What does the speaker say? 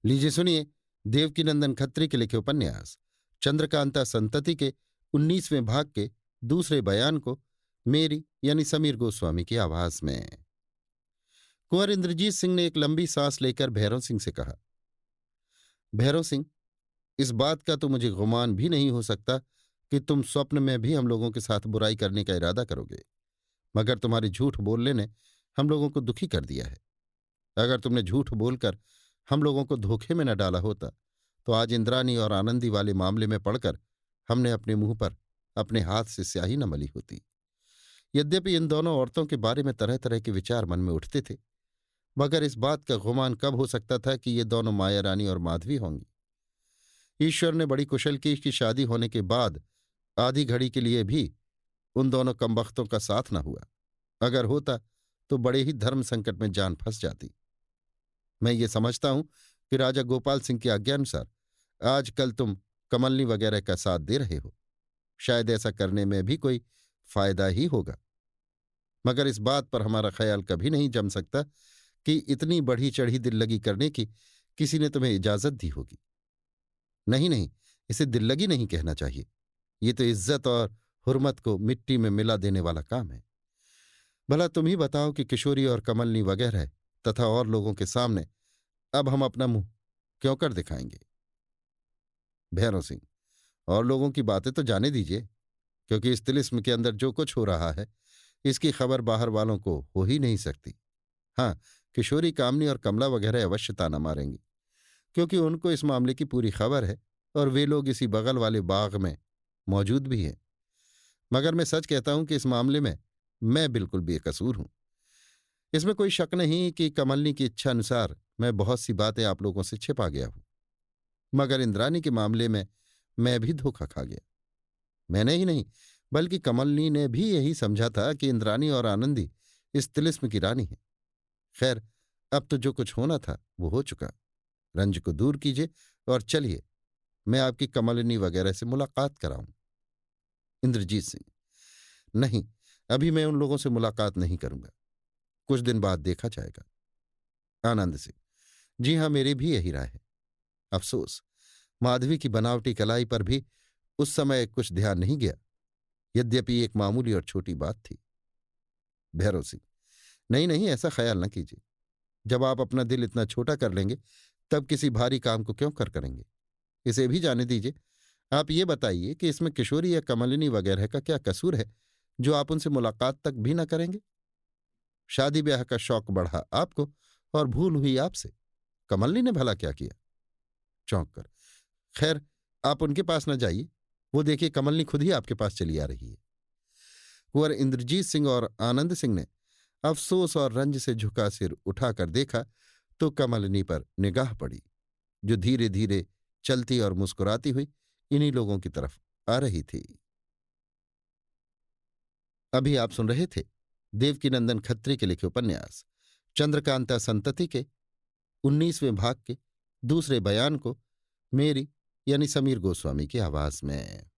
लीजिए सुनिए, देवकीनंदन खत्री के लिखे उपन्यास चंद्रकांता संतति के 19वें भाग के दूसरे बयान को मेरी यानी समीर गोस्वामी की आवाज में। कुंवर इंद्रजीत सिंह ने एक लंबी सांस लेकर भैरव सिंह से कहा, भैरव सिंह, इस बात का तो मुझे गुमान भी नहीं हो सकता कि तुम स्वप्न में भी हम लोगों के साथ बुराई करने का इरादा करोगे, मगर तुम्हारे झूठ बोलने ने हम लोगों को दुखी कर दिया है। अगर तुमने झूठ बोलकर हम लोगों को धोखे में न डाला होता तो आज इंद्रानी और आनंदी वाले मामले में पड़कर हमने अपने मुंह पर अपने हाथ से स्याही न मली होती। यद्यपि इन दोनों औरतों के बारे में तरह तरह के विचार मन में उठते थे, मगर इस बात का गुमान कब हो सकता था कि ये दोनों माया रानी और माधवी होंगी। ईश्वर ने बड़ी कुशल की शादी होने के बाद आधी घड़ी के लिए भी उन दोनों कमबख्तों का साथ न हुआ। अगर होता तो बड़े ही धर्म संकट में जान फंस जाती। मैं ये समझता हूं कि राजा गोपाल सिंह की आज्ञानुसार आजकल तुम कमलनी वगैरह का साथ दे रहे हो। शायद ऐसा करने में भी कोई फायदा ही होगा, मगर इस बात पर हमारा ख्याल कभी नहीं जम सकता कि इतनी बढ़ी चढ़ी दिल्लगी करने की किसी ने तुम्हें इजाजत दी होगी। नहीं नहीं, इसे दिल्लगी नहीं कहना चाहिए। ये तो इज्जत और हुर्मत को मिट्टी में मिला देने वाला काम है। भला तुम ही बताओ कि किशोरी और कमलनी वगैरह तथा और लोगों के सामने अब हम अपना मुंह क्यों कर दिखाएंगे। भैरव सिंह, और लोगों की बातें तो जाने दीजिए, क्योंकि इस तिलिस्म के अंदर जो कुछ हो रहा है इसकी खबर बाहर वालों को हो ही नहीं सकती। हाँ, किशोरी, कामनी और कमला वगैरह अवश्य ताना मारेंगी, क्योंकि उनको इस मामले की पूरी खबर है और वे लोग इसी बगल वाले बाग में मौजूद भी हैं। मगर मैं सच कहता हूं कि इस मामले में मैं बिल्कुल बेकसूर हूं। इसमें कोई शक नहीं कि कमलनी की इच्छा अनुसार मैं बहुत सी बातें आप लोगों से छिपा गया हूं, मगर इंद्रानी के मामले में मैं भी धोखा खा गया। मैंने ही नहीं, बल्कि कमलनी ने भी यही समझा था कि इंद्रानी और आनंदी इस तिलिस्म की रानी है। खैर, अब तो जो कुछ होना था वो हो चुका। रंज को दूर कीजिए और चलिए मैं आपकी कमलनी वगैरह से मुलाकात कराऊं। इंद्रजीत सिंह, नहीं, अभी मैं उन लोगों से मुलाकात नहीं करूंगा। कुछ दिन बाद देखा जाएगा। आनंद सिंह, जी हां, मेरी भी यही राय है। अफसोस, माधवी की बनावटी कलाई पर भी उस समय कुछ ध्यान नहीं गया, यद्यपि एक मामूली और छोटी बात थी। भैरव सिंह, नहीं नहीं, ऐसा ख्याल न कीजिए। जब आप अपना दिल इतना छोटा कर लेंगे तब किसी भारी काम को क्यों कर करेंगे। इसे भी जाने दीजिए। आप ये बताइए कि इसमें किशोरी या कमलिनी वगैरह का क्या कसूर है जो आप उनसे मुलाकात तक भी न करेंगे। शादी ब्याह का शौक बढ़ा आपको और भूल हुई आपसे। कमलनी ने भला क्या किया। चौंक कर, खैर, आप उनके पास न जाइए, वो देखिए कमलनी खुद ही आपके पास चली आ रही है। कुंवर इंद्रजीत सिंह और आनंद सिंह ने अफसोस और रंज से झुका सिर उठाकर देखा तो कमलनी पर निगाह पड़ी, जो धीरे धीरे चलती और मुस्कुराती हुई इन्हीं लोगों की तरफ आ रही थी। अभी आप सुन रहे थे देवकीनंदन खत्री के लिखे उपन्यास चंद्रकांता संतति के 19वें भाग के दूसरे बयान को मेरी यानी समीर गोस्वामी की आवाज में।